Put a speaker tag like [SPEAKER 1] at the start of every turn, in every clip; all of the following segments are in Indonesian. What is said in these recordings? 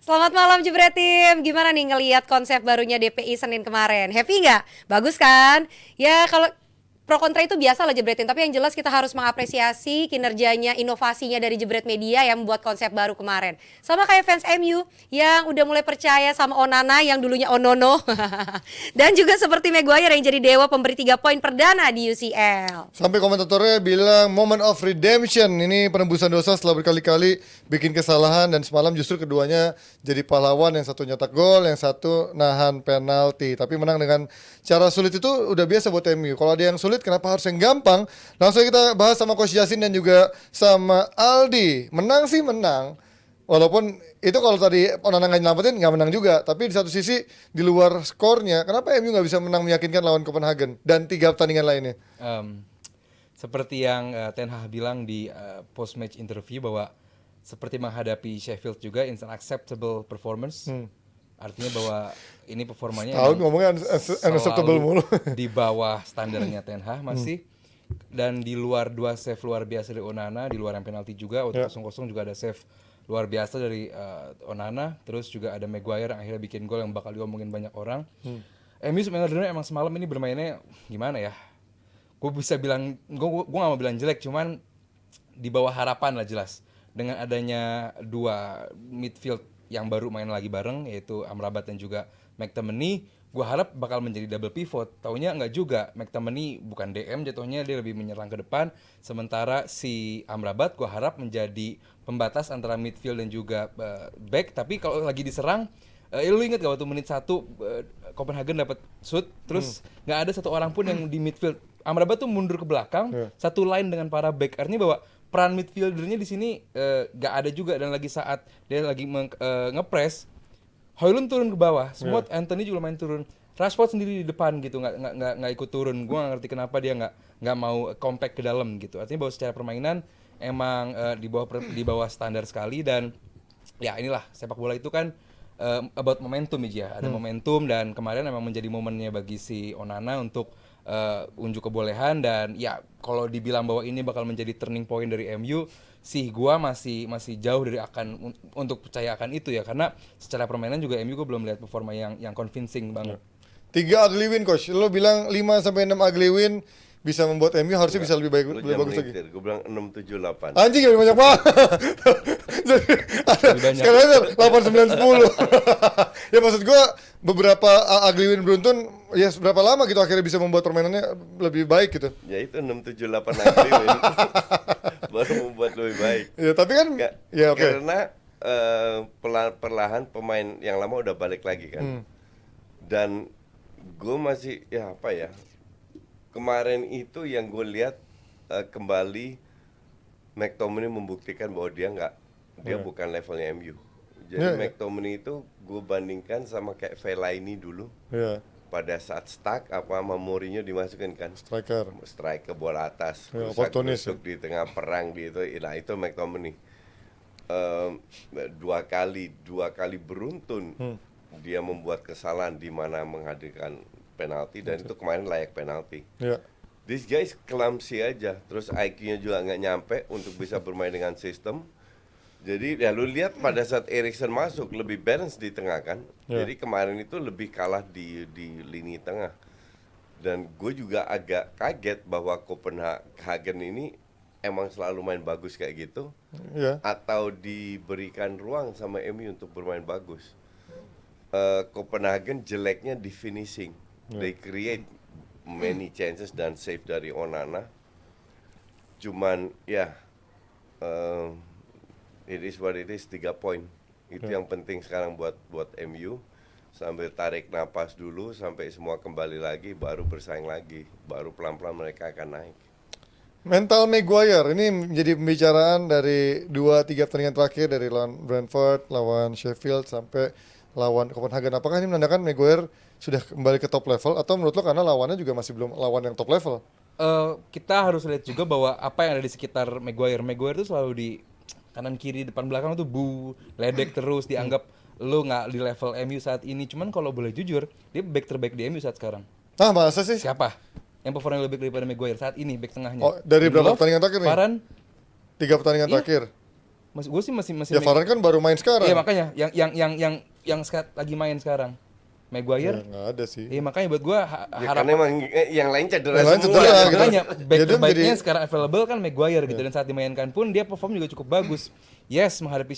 [SPEAKER 1] Selamat malam Jebret Tim. Gimana nih ngelihat konsep barunya DPI Senin kemarin? Happy nggak? Bagus kan? Ya kalau pro kontra itu biasa lah Jebretin, tapi yang jelas kita harus mengapresiasi kinerjanya, inovasinya dari Jebret Media yang membuat konsep baru kemarin. Sama kayak fans MU yang udah mulai percaya sama Onana yang dulunya Onono. Dan juga seperti Maguire yang jadi dewa pemberi 3 poin perdana di UCL.
[SPEAKER 2] Sampai komentatornya bilang moment of redemption. Ini penebusan dosa setelah berkali-kali bikin kesalahan, dan semalam justru keduanya jadi pahlawan. Yang satu nyetak gol, yang satu nahan penalti. Tapi menang dengan cara sulit itu udah biasa buat MU. Kalau ada yang sulit, kenapa harus yang gampang? Langsung kita bahas sama Coach Yasin dan juga sama Aldi. Menang sih menang. Walaupun itu kalau tadi Onana nggak nyelamatin, nggak menang juga. Tapi di satu sisi, di luar skornya, kenapa MU nggak bisa menang meyakinkan lawan Copenhagen dan 3 pertandingan lainnya?
[SPEAKER 3] Em, Seperti yang Ten Hag bilang di post match interview bahwa seperti menghadapi Sheffield juga, it's an acceptable performance. Artinya bahwa ini performanya
[SPEAKER 2] Tahu
[SPEAKER 3] emang
[SPEAKER 2] ngomongnya unacceptable mulu.
[SPEAKER 3] di bawah standarnya Ten Hag masih. Dan di luar 2 save luar biasa dari Onana, di luar yang penalti juga, waktu 0-0 juga ada save luar biasa dari Onana. Terus juga ada Maguire yang akhirnya bikin gol yang bakal diomongin banyak orang. MU sebenarnya emang semalam ini bermainnya gimana ya? Gue bisa bilang, gue gak mau bilang jelek, cuman di bawah harapan lah jelas. Dengan adanya 2 midfield yang baru main lagi bareng, yaitu Amrabat dan juga McTominay, gue harap bakal menjadi double pivot. Taunya nggak juga, McTominay bukan DM jatuhnya, dia lebih menyerang ke depan. Sementara si Amrabat gue harap menjadi pembatas antara midfield dan juga back. Tapi kalau lagi diserang, lu inget gak waktu menit 1 Copenhagen dapat shoot, terus nggak ada satu orang pun yang di midfield. Amrabat tuh mundur ke belakang, satu line dengan para back. Artinya bahwa peran midfieldernya di sini nggak ada juga. Dan lagi saat dia lagi ngepress, Højlund turun ke bawah, semua Anthony juga main turun. Rashford sendiri di depan gitu, nggak ikut turun. Gue nggak ngerti kenapa dia nggak mau compact ke dalam gitu. Artinya bahwa secara permainan emang di bawah standar sekali. Dan ya inilah sepak bola itu kan about momentum ya, ada momentum. Dan kemarin emang menjadi momennya bagi si Onana untuk unjuk kebolehan. Dan ya kalau dibilang bahwa ini bakal menjadi turning point dari MU sih, gua masih jauh dari untuk percaya akan itu ya, karena secara permainan juga MU gua belum lihat performa yang convincing banget.
[SPEAKER 2] 3 ugly win, Coach. Lo bilang 5-6 ugly win bisa membuat MU harusnya bisa lebih baik,
[SPEAKER 4] Lu
[SPEAKER 2] lebih
[SPEAKER 4] jangan
[SPEAKER 2] bagus lagi.
[SPEAKER 4] melintir, gue bilang 6, 7, 8.
[SPEAKER 2] Anjing ya banyak banget. Jadi ada
[SPEAKER 3] Lebih banyak.
[SPEAKER 2] sekarang ada 8, 9, 10. Ya maksud gua beberapa ugly win beruntun, ya berapa lama gitu akhirnya bisa membuat permainannya lebih baik gitu.
[SPEAKER 4] Ya itu 6, 7, 8 lagi win. Baru membuat lebih baik.
[SPEAKER 2] Ya tapi kan ya oke.
[SPEAKER 4] Karena perlahan pemain yang lama udah balik lagi kan. Dan gue masih ya apa ya, kemarin itu yang gue lihat kembali McTominay membuktikan bahwa dia bukan levelnya MU. Jadi McTominay itu gue bandingkan sama kayak Fellaini dulu.
[SPEAKER 2] Ya,
[SPEAKER 4] Pada saat stuck apa sama Mourinho dimasukin kan,
[SPEAKER 2] striker.
[SPEAKER 4] bola atas,
[SPEAKER 2] Ya,
[SPEAKER 4] rusak
[SPEAKER 2] oportunis
[SPEAKER 4] rusuk di tengah perang gitu. Nah itu McTominay. Dua kali beruntun dia membuat kesalahan di mana menghadirkan penalti, dan itu kemarin layak penalti.
[SPEAKER 2] Ya.
[SPEAKER 4] This guy clumsy aja, terus IQ-nya juga nggak nyampe untuk bisa bermain dengan sistem. Jadi ya lu lihat pada saat Erikson masuk lebih balance di tengah kan. Jadi kemarin itu lebih kalah di lini tengah. Dan gue juga agak kaget bahwa Copenhagen ini emang selalu main bagus kayak gitu, atau diberikan ruang sama MU untuk bermain bagus. Copenhagen jeleknya di finishing. They create many chances dan save dari Onana. Cuman ya it is what it is, 3 poin. Itu yang penting sekarang buat MU. Sambil tarik napas dulu sampai semua kembali lagi, baru bersaing lagi. Baru pelan-pelan mereka akan naik.
[SPEAKER 2] Mental Maguire ini menjadi pembicaraan dari 2-3 pertandingan terakhir, dari lawan Brentford, lawan Sheffield sampai lawan Copenhagen. Apakah ini menandakan Maguire sudah kembali ke top level, atau menurut lo karena lawannya juga masih belum lawan yang top level?
[SPEAKER 3] Kita harus lihat juga bahwa apa yang ada di sekitar Maguire itu selalu di kanan kiri depan belakang tuh ledek terus, dianggap lo nggak di level MU saat ini. Cuman kalau boleh jujur, dia back terbaik di MU saat sekarang.
[SPEAKER 2] Ah, masa sih?
[SPEAKER 3] Siapa yang performanya lebih baik daripada Maguire saat ini back tengahnya?
[SPEAKER 2] Oh, dari berapa
[SPEAKER 3] Lindelof,
[SPEAKER 2] pertandingan terakhir nih?
[SPEAKER 3] Varane,
[SPEAKER 2] 3 pertandingan
[SPEAKER 3] Iya.
[SPEAKER 2] terakhir.
[SPEAKER 3] Gue sih masih
[SPEAKER 2] Ya Varane kan baru main sekarang.
[SPEAKER 3] Iya makanya lagi main sekarang. Maguire.
[SPEAKER 2] Ya, nggak ada sih.
[SPEAKER 3] Iya makanya buat gue
[SPEAKER 4] Ya, karena emang yang lain cedera
[SPEAKER 2] Yang lain
[SPEAKER 4] semua.
[SPEAKER 2] cedera,
[SPEAKER 3] Iya,
[SPEAKER 2] gitu.
[SPEAKER 3] makanya back
[SPEAKER 2] Dia
[SPEAKER 3] terbaiknya
[SPEAKER 2] menjadi-
[SPEAKER 3] sekarang available kan Maguire gitu, dan saat dimainkan pun dia perform juga cukup bagus. Yes, menghadapi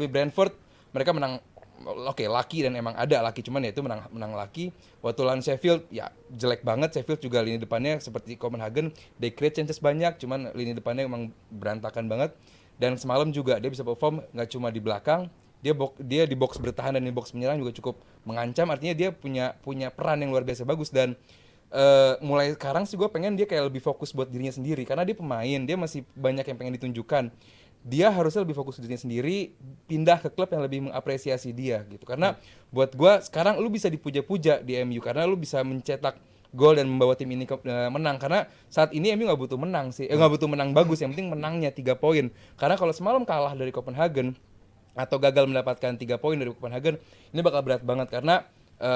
[SPEAKER 3] Brentford mereka menang. Oke, lucky dan emang ada lucky, cuman ya itu menang lucky. Waktu lawan Sheffield ya jelek banget. Sheffield juga lini depannya seperti Copenhagen, they create chances banyak, cuman lini depannya emang berantakan banget. Dan semalam juga dia bisa perform nggak cuma di belakang, dia di box bertahan dan di box menyerang juga cukup mengancam. Artinya dia punya peran yang luar biasa bagus. Dan mulai sekarang sih gue pengen dia kayak lebih fokus buat dirinya sendiri, karena dia pemain, dia masih banyak yang pengen ditunjukkan. Dia harusnya lebih fokus ke dirinya sendiri, pindah ke klub yang lebih mengapresiasi dia gitu. Karena buat gue sekarang lu bisa dipuja-puja di MU karena lu bisa mencetak gol dan membawa tim ini menang. Karena saat ini MU nggak butuh menang sih, nggak butuh menang bagus, yang penting menangnya 3 poin. Karena kalau semalam kalah dari Copenhagen atau gagal mendapatkan 3 poin dari Copenhagen, ini bakal berat banget. Karena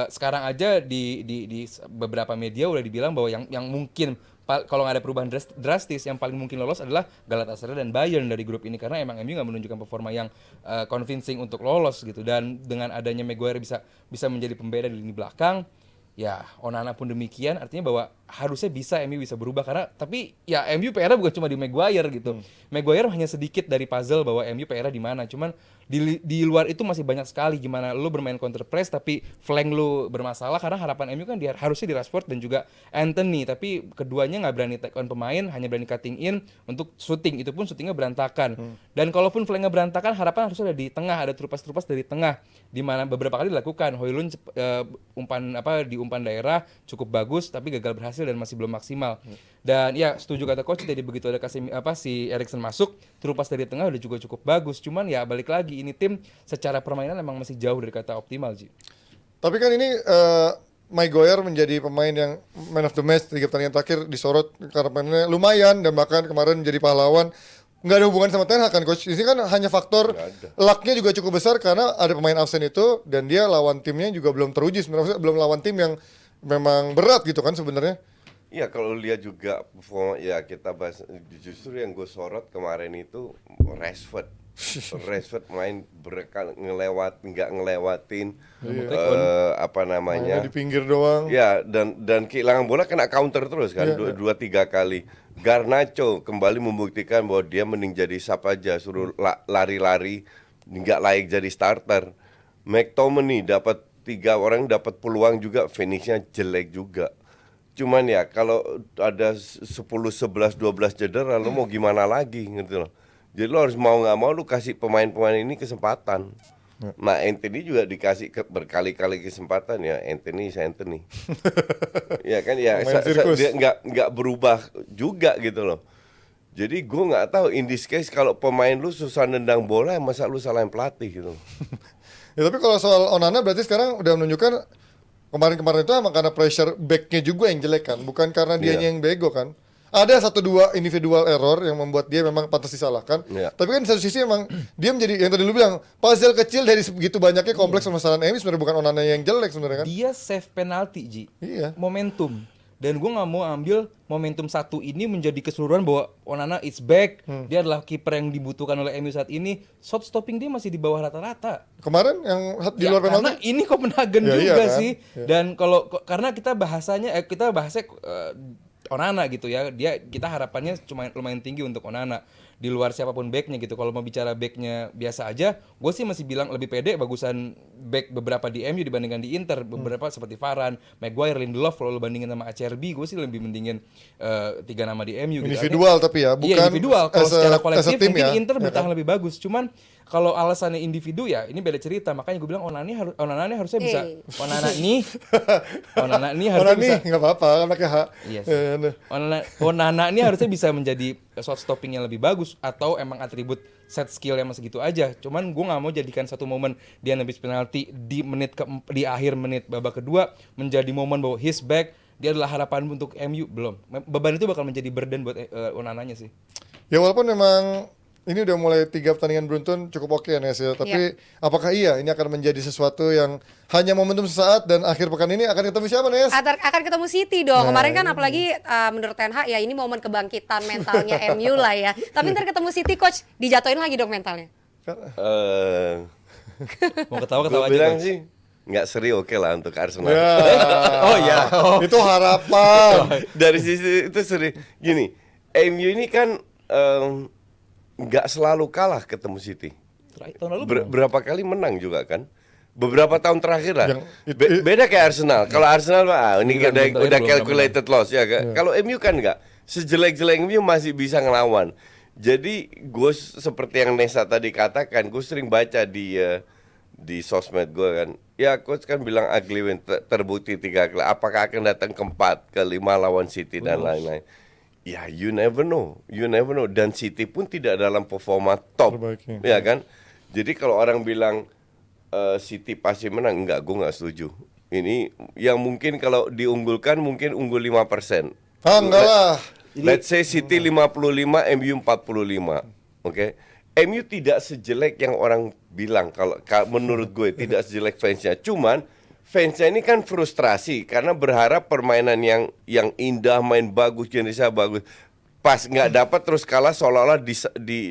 [SPEAKER 3] sekarang aja di beberapa media udah dibilang bahwa yang mungkin kalau nggak ada perubahan drastis, yang paling mungkin lolos adalah Galatasaray dan Bayern dari grup ini, karena emang MU nggak menunjukkan performa yang convincing untuk lolos gitu. Dan dengan adanya Maguire bisa menjadi pembeda di lini belakang, ya Onana pun demikian. Artinya bahwa harusnya MU bisa berubah, karena tapi ya MU PR-nya bukan cuma di Maguire gitu. Maguire hanya sedikit dari puzzle bahwa MU PR-nya di mana, cuman di luar itu masih banyak sekali gimana lu bermain counter press tapi flank lu bermasalah. Karena harapan MU kan harusnya di Rashford dan juga Anthony, tapi keduanya nggak berani take on pemain, hanya berani cutting in untuk shooting, itu pun shootingnya berantakan. Dan kalaupun flanknya berantakan, harapan harusnya ada di tengah, ada terupas dari tengah, di mana beberapa kali dilakukan. Højlund umpan daerah cukup bagus tapi gagal berhasil dan masih belum maksimal. Dan ya setuju kata coach tadi, begitu ada si Eriksen masuk, terupas dari tengah udah juga cukup bagus. Cuman ya balik lagi, ini tim secara permainan emang masih jauh dari kata optimal, Ji.
[SPEAKER 2] Tapi kan ini Maguire menjadi pemain yang man of the match 3 pertandingan terakhir, disorot karena mainnya lumayan dan bahkan kemarin menjadi pahlawan. Nggak ada hubungan sama Ten Hag kan coach. Ini kan hanya faktor lucknya juga cukup besar karena ada pemain absen itu, dan dia lawan timnya juga belum teruji sebenarnya, belum lawan tim yang memang berat gitu kan sebenarnya.
[SPEAKER 4] Iya, kalau lihat juga performa, ya kita bahas, justru yang gue sorot kemarin itu Rashford. Rashford main nggak ngelewatin
[SPEAKER 2] Mainnya di pinggir doang.
[SPEAKER 4] ya, dan kehilangan bola kena counter terus kan, 2-3 kali. Garnacho kembali membuktikan bahwa dia mending jadi sap aja, suruh lari-lari, nggak layak jadi starter. McTominay dapat 3 orang dapat peluang juga, finishnya jelek juga. Cuman ya kalau ada 10, 11, 12 cedera, lo mau gimana lagi gitu loh. Jadi lo harus mau nggak mau lo kasih pemain-pemain ini kesempatan. Nah Anthony juga dikasih berkali-kali kesempatan ya, Anthony. Ya kan ya, dia nggak berubah juga gitu loh. Jadi gue nggak tahu, in this case kalau pemain lu susah nendang bola, masa lu salahin pelatih gitu.
[SPEAKER 2] Ya tapi kalau soal Onana berarti sekarang udah menunjukkan kemarin itu emang karena pressure back-nya juga yang jelek kan, bukan karena dianya yang bego kan. Ada 1-2 individual error yang membuat dia memang pantas disalahkan. Tapi kan di satu sisi emang dia menjadi yang tadi lu bilang, puzzle kecil dari sebegitu banyaknya kompleks permasalahan MU, sebenarnya bukan Onana yang jelek sebenarnya kan.
[SPEAKER 3] Dia save penalti, Ji.
[SPEAKER 2] Iya.
[SPEAKER 3] Momentum. Dan gue nggak mau ambil momentum satu ini menjadi keseluruhan bahwa Onana is back. Dia adalah kiper yang dibutuhkan oleh MU saat ini. Shot stopping dia masih di bawah rata-rata.
[SPEAKER 2] Kemarin yang di luar
[SPEAKER 3] karena
[SPEAKER 2] penalti.
[SPEAKER 3] ini Copenhagen
[SPEAKER 2] Ya,
[SPEAKER 3] juga
[SPEAKER 2] iya kan?
[SPEAKER 3] sih.
[SPEAKER 2] Ya.
[SPEAKER 3] Dan karena kita bahasnya Onana gitu ya. Kita harapannya cuma lumayan tinggi untuk Onana di luar siapapun backnya gitu. Kalau mau bicara backnya biasa aja, gue sih masih bilang lebih pede bagusan back beberapa di MU dibandingkan di Inter. Beberapa seperti Varane, Maguire, Lindelof. Kalau lo bandingin sama Acerbi, gue sih lebih mendingin 3 nama di MU gitu.
[SPEAKER 2] Individual tapi ya, bukan
[SPEAKER 3] Iya individual. Kalau secara kolektif
[SPEAKER 2] tim
[SPEAKER 3] mungkin
[SPEAKER 2] ya.
[SPEAKER 3] Inter bertahan lebih bagus. Cuman kalau alasannya individu ya ini beda cerita. Makanya gue bilang Onana ini harusnya bisa. Onana ini harusnya bisa.
[SPEAKER 2] Nggak apa-apa kan pakai H.
[SPEAKER 3] Iya sih. Onana ini harusnya bisa menjadi shot stopping yang lebih bagus, atau emang atribut set skill yang masih gitu aja. Cuman gue nggak mau jadikan satu momen dia nebis penalti di akhir menit babak kedua menjadi momen bahwa his back, dia adalah harapan untuk MU. Belum. Beban itu bakal menjadi burden buat Onananya sih.
[SPEAKER 2] Ya walaupun memang ini udah mulai 3 pertandingan beruntun cukup oke Nes ya. Tapi apakah iya ini akan menjadi sesuatu yang hanya momentum sesaat dan akhir pekan ini akan ketemu siapa Nes?
[SPEAKER 1] Akan ketemu City dong. Kemarin kan apalagi menurut Ten Hag ya ini momen kebangkitan mentalnya MU lah ya. Tapi ntar ketemu City coach dijatuhin lagi dong mentalnya.
[SPEAKER 3] Mau ketawa-ketawa
[SPEAKER 4] Gue
[SPEAKER 3] aja.
[SPEAKER 4] bilang
[SPEAKER 3] Coach.
[SPEAKER 4] sih nggak seri oke lah untuk Arsenal.
[SPEAKER 2] Ya.
[SPEAKER 3] Oh ya.
[SPEAKER 2] Itu harapan.
[SPEAKER 4] Dari sisi itu seri. Gini, MU ini kan nggak selalu kalah ketemu City.
[SPEAKER 3] Tahun lalu belum.
[SPEAKER 4] Berapa kali menang juga kan? Beberapa tahun terakhir lah.
[SPEAKER 2] Yang
[SPEAKER 4] Beda kayak Arsenal. Kalau Arsenal ini
[SPEAKER 3] Belum,
[SPEAKER 4] udah
[SPEAKER 3] belum,
[SPEAKER 4] calculated loss ya. Kalau MU kan enggak. Sejelek-jelek MU masih bisa ngelawan. Jadi gue seperti yang Nesa tadi katakan, gue sering baca di sosmed gue kan. Ya coach kan bilang ugly win terbukti 3 kali. Apakah akan datang ke 4, ke 5 lawan City dan lain-lain. Ya you never know. Dan City pun tidak dalam performa top.
[SPEAKER 2] Terbaiknya.
[SPEAKER 4] Ya kan? Jadi kalau orang bilang City pasti menang, enggak, gue nggak setuju. Ini yang mungkin kalau diunggulkan mungkin unggul 5%.
[SPEAKER 2] Enggak lah.
[SPEAKER 4] Let's say City 55, MU 45. Oke. MU tidak sejelek yang orang bilang kalau menurut gue tidak sejelek fansnya. Cuman fansnya ini kan frustrasi karena berharap permainan yang indah, main bagus, jenisnya bagus. Pas nggak dapat terus kalah seolah-olah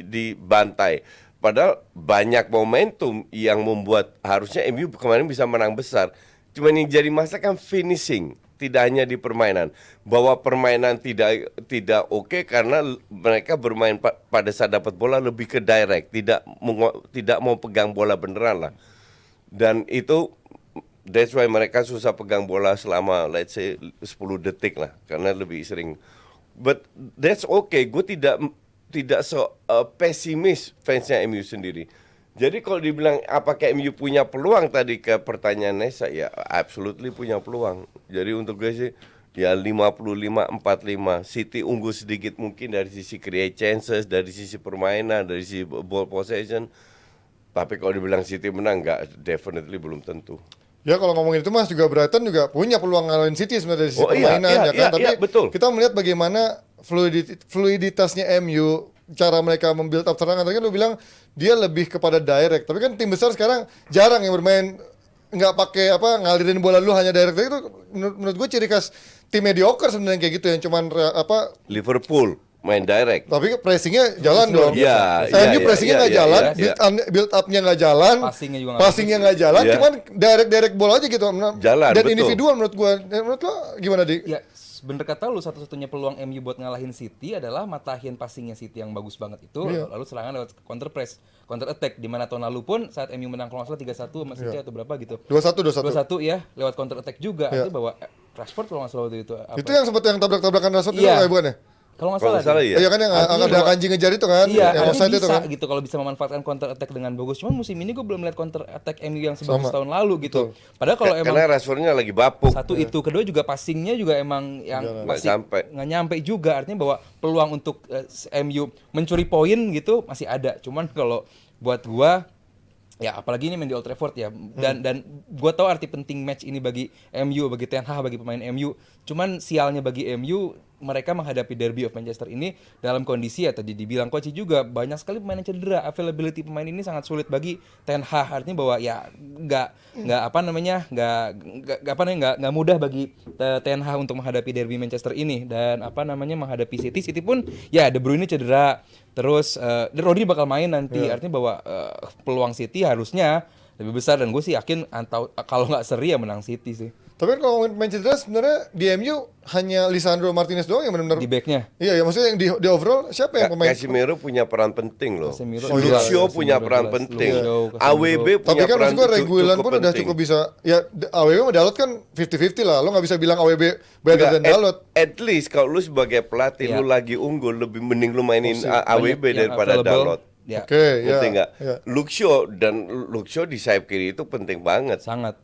[SPEAKER 4] dibantai. Padahal banyak momentum yang membuat harusnya MU kemarin bisa menang besar. Cuman yang jadi masalah kan finishing, tidak hanya di permainan. Bahwa permainan tidak oke karena mereka bermain pada saat dapat bola lebih ke direct, tidak mau pegang bola beneran lah. Dan itu that's why mereka susah pegang bola selama let's say 10 detik lah karena lebih sering. But that's okay. Gue tidak pesimis fansnya MU sendiri. Jadi kalau dibilang apakah MU punya peluang tadi ke pertanyaan Nesa, ya absolutely punya peluang. Jadi untuk gue sih ya 55-45, City unggul sedikit mungkin dari sisi create chances, dari sisi permainan, dari sisi ball possession. Tapi kalau dibilang City menang enggak, definitely belum tentu.
[SPEAKER 2] Ya kalau ngomongin itu Mas juga Brighton juga punya peluang ngalahin City sebenarnya dari sisi permainan ya kan. Tapi
[SPEAKER 4] betul.
[SPEAKER 2] kita melihat bagaimana fluiditasnya MU, cara mereka membuild up serangan. Tadi kan lu bilang dia lebih kepada direct. Tapi kan tim besar sekarang jarang yang bermain nggak pakai ngalirin bola dulu hanya direct. Itu menurut gue ciri khas tim mediocre sebenarnya kayak gitu yang cuman
[SPEAKER 4] Liverpool main direct.
[SPEAKER 2] tapi pressingnya jalan dong.
[SPEAKER 4] Iya,
[SPEAKER 2] MU pressingnya nggak jalan,
[SPEAKER 4] iya.
[SPEAKER 2] build up-nya nggak jalan,
[SPEAKER 3] Passingnya juga nggak
[SPEAKER 2] passingnya nggak jalan,
[SPEAKER 4] Iya.
[SPEAKER 2] cuman direct bola aja gitu.
[SPEAKER 4] Jalan,
[SPEAKER 2] Dan
[SPEAKER 4] betul.
[SPEAKER 2] individual menurut gua. Menurut lo gimana Di?
[SPEAKER 3] Ya, bener kata lu, satu-satunya peluang MU buat ngalahin City adalah matahin passingnya City yang bagus banget itu, lalu serangan lewat counter press, counter attack, di mana tahun lalu pun saat MU menang kalau nggak salah 3-1 sama City atau berapa gitu.
[SPEAKER 2] 2-1.
[SPEAKER 3] 2-1 ya, lewat counter attack juga. Artinya bahwa Rashford kalau nggak salah waktu itu
[SPEAKER 2] Itu yang sempat yang tabrak-tabrakan Rashford
[SPEAKER 3] Iya.
[SPEAKER 2] itu bukan ya?
[SPEAKER 3] kalau nggak
[SPEAKER 4] Kalau
[SPEAKER 3] salah.
[SPEAKER 4] nggak salah
[SPEAKER 3] deh.
[SPEAKER 4] ya.
[SPEAKER 2] Iya kan yang
[SPEAKER 3] Artinya
[SPEAKER 2] ada
[SPEAKER 3] bahwa-
[SPEAKER 2] kanji ngejar itu kan?
[SPEAKER 3] Iya,
[SPEAKER 2] yang
[SPEAKER 3] artinya
[SPEAKER 2] offside
[SPEAKER 3] bisa
[SPEAKER 2] itu kan?
[SPEAKER 3] gitu kalau bisa memanfaatkan counter attack dengan bagus. Cuman musim ini gue belum lihat counter attack MU yang sebagus tahun lalu gitu. Padahal kalau emang
[SPEAKER 4] Karena Rashfordnya lagi bapuk.
[SPEAKER 3] satu itu, kedua juga passingnya juga emang yang
[SPEAKER 4] Nggak
[SPEAKER 3] masih
[SPEAKER 4] sampai.
[SPEAKER 3] nggak nyampe juga. Artinya bahwa peluang untuk MU mencuri poin gitu masih ada. Cuman kalau buat gua ya apalagi ini main di Old Trafford ya, dan gua tahu arti penting match ini bagi MU, bagi Ten Hag, bagi pemain MU. Cuman sialnya bagi MU, mereka menghadapi Derby of Manchester ini dalam kondisi ya tadi dibilang coach juga banyak sekali pemain yang cedera. Availability pemain ini sangat sulit bagi Ten Hag. Artinya bahwa ya nggak mudah bagi Ten Hag untuk menghadapi Derby Manchester ini, dan menghadapi City pun ya De Bruyne cedera. Terus Rodri bakal main nanti. Artinya bahwa peluang City harusnya lebih besar, dan gue sih yakin kalau nggak seri ya menang City sih
[SPEAKER 2] Tapi kan kalau ngomongin pemain cedera sebenarnya di MU hanya Lisandro Martinez doang yang benar-benar.
[SPEAKER 3] di backnya.
[SPEAKER 2] Iya, maksudnya yang di overall siapa yang pemain?
[SPEAKER 4] Casemiro punya peran penting loh.
[SPEAKER 3] Casemiro
[SPEAKER 4] Luxio
[SPEAKER 3] jelas,
[SPEAKER 4] punya
[SPEAKER 3] Casemiro
[SPEAKER 4] peran
[SPEAKER 3] jelas.
[SPEAKER 4] penting.
[SPEAKER 3] Luxio, Casemiro.
[SPEAKER 4] AWB
[SPEAKER 2] Tapi
[SPEAKER 4] punya
[SPEAKER 2] kan
[SPEAKER 4] peran
[SPEAKER 2] maksud gue Reguilon pun udah
[SPEAKER 4] penting.
[SPEAKER 2] cukup bisa. Ya AWB sama Dalot kan 50-50 lah. Lo nggak bisa bilang AWB better than Dalot.
[SPEAKER 4] At least kalau lu sebagai pelatih
[SPEAKER 3] Iya.
[SPEAKER 4] lu lagi unggul, lebih mending lu mainin AWB
[SPEAKER 3] Banyak yang
[SPEAKER 4] daripada
[SPEAKER 3] available.
[SPEAKER 4] Dalot.
[SPEAKER 3] Ya,
[SPEAKER 2] Oke, ya.
[SPEAKER 4] Ngerti nggak?
[SPEAKER 2] Ya.
[SPEAKER 4] Luxio di sayap kiri itu penting banget.
[SPEAKER 3] sangat.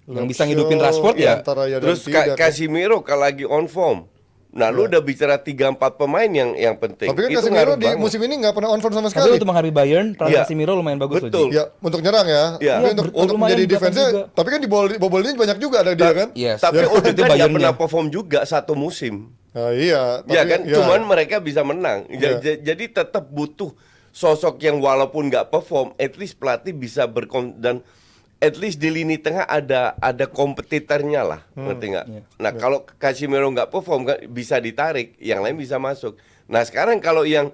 [SPEAKER 3] Yang
[SPEAKER 2] Luxio,
[SPEAKER 3] bisa ngidupin Rashford
[SPEAKER 2] iya,
[SPEAKER 3] ya.
[SPEAKER 2] antara ya dan
[SPEAKER 4] Terus
[SPEAKER 2] tidak, kan.
[SPEAKER 4] Casemiro kalau lagi on form. Nah, lu udah bicara 3-4 pemain yang penting.
[SPEAKER 2] Tapi kan
[SPEAKER 4] Itu
[SPEAKER 2] Casemiro
[SPEAKER 4] ngaruh
[SPEAKER 2] di
[SPEAKER 4] banget.
[SPEAKER 2] musim ini nggak pernah on form sama
[SPEAKER 3] Tapi
[SPEAKER 2] sekali.
[SPEAKER 3] untuk menghadapi Bayern, peran
[SPEAKER 4] Iya.
[SPEAKER 3] Casemiro lumayan bagus
[SPEAKER 4] Betul.
[SPEAKER 3] loh, Ji.
[SPEAKER 2] Ya, untuk nyerang ya.
[SPEAKER 4] Iya.
[SPEAKER 2] Tapi
[SPEAKER 3] Iya,
[SPEAKER 2] untuk
[SPEAKER 3] lumayan
[SPEAKER 2] menjadi
[SPEAKER 3] belakang
[SPEAKER 2] defense-nya,
[SPEAKER 3] juga.
[SPEAKER 2] tapi kan dibobolnya banyak juga ada dia kan.
[SPEAKER 3] Yes.
[SPEAKER 4] Tapi
[SPEAKER 3] Itu
[SPEAKER 4] Odegaard nggak
[SPEAKER 3] Bayernnya.
[SPEAKER 4] pernah perform juga satu musim.
[SPEAKER 2] Nah, iya,
[SPEAKER 4] Ya kan,
[SPEAKER 2] ya.
[SPEAKER 4] cuman mereka bisa menang.
[SPEAKER 2] Iya.
[SPEAKER 4] Jadi tetap butuh sosok yang walaupun nggak perform, at least pelatih bisa dan at least di lini tengah ada kompetitornya lah, ngerti nggak? Nah kalau Casemiro nggak perform bisa ditarik, yang lain bisa masuk. Nah sekarang kalau yang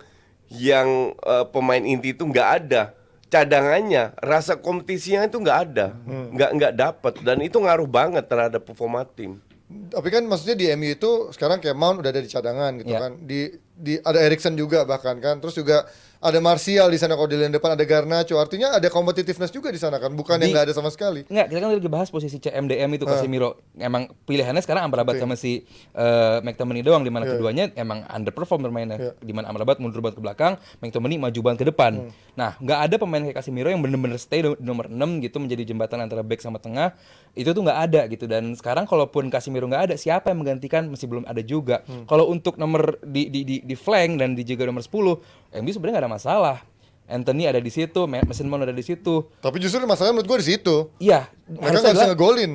[SPEAKER 4] pemain inti itu nggak ada, cadangannya, rasa kompetisinya itu nggak ada, nggak dapat, dan itu ngaruh banget terhadap performa tim.
[SPEAKER 2] Tapi kan maksudnya di MU itu sekarang kayak Mount udah ada di cadangan gitu kan. Di ada Eriksen juga bahkan kan. Terus juga ada Martial di sana, kalau di lini depan ada Garnacho. Artinya ada competitiveness juga di sana kan, bukan yang nggak ada sama sekali.
[SPEAKER 3] Enggak, kita kan lagi bahas posisi CMDM itu Casemiro. Emang pilihannya sekarang Amrabat sama si McTominay doang, di mana keduanya emang underperform bermainnya. Di mana Amrabat mundur banget ke belakang, McTominay maju banget ke depan. Nah, nggak ada pemain kayak Casemiro yang bener-bener stay di nomor 6 gitu, menjadi jembatan antara back sama tengah. Itu tuh nggak ada gitu. Dan sekarang kalaupun Casemiro nggak ada, siapa yang menggantikan masih belum ada juga. Kalau untuk nomor di flank dan dijaga nomor 10, MU sebenarnya nggak ada masalah. Anthony ada di situ, Mason Mount ada di situ.
[SPEAKER 2] Tapi justru masalahnya menurut gue di situ.
[SPEAKER 3] Iya,
[SPEAKER 2] Mereka nggak bisa ngegolin.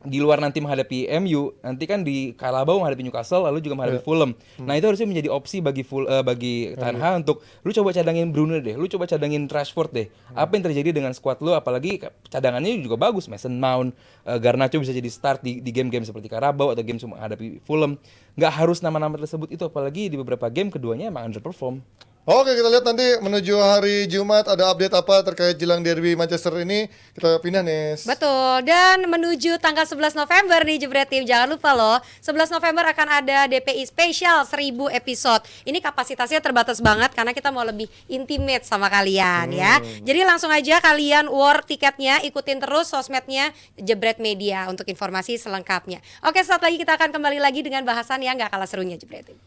[SPEAKER 3] Di luar nanti menghadapi MU, nanti kan di Carabao menghadapi Newcastle, lalu juga menghadapi Fulham. Nah itu harusnya menjadi opsi bagi Ten Hag untuk lu coba cadangin Bruno deh, lu coba cadangin Rashford deh. Apa yang terjadi dengan squad lu? Apalagi cadangannya juga bagus, Mason Mount, Garnacho bisa jadi start di game-game seperti Carabao atau game menghadapi Fulham. Nggak harus nama-nama tersebut itu, apalagi di beberapa game keduanya emang underperform.
[SPEAKER 2] Oke, kita lihat nanti menuju hari Jumat ada update apa terkait jelang derby Manchester ini. Kita pindah, Nes.
[SPEAKER 1] Betul, dan menuju tanggal 11 November nih Jebret Tim, jangan lupa loh 11 November akan ada DPI spesial 1000 episode. Ini kapasitasnya terbatas banget karena kita mau lebih intimate sama kalian ya. Jadi langsung aja kalian war tiketnya, ikutin terus sosmednya Jebret Media untuk informasi selengkapnya. Oke, saat lagi kita akan kembali lagi dengan bahasan yang gak kalah serunya Jebret Tim.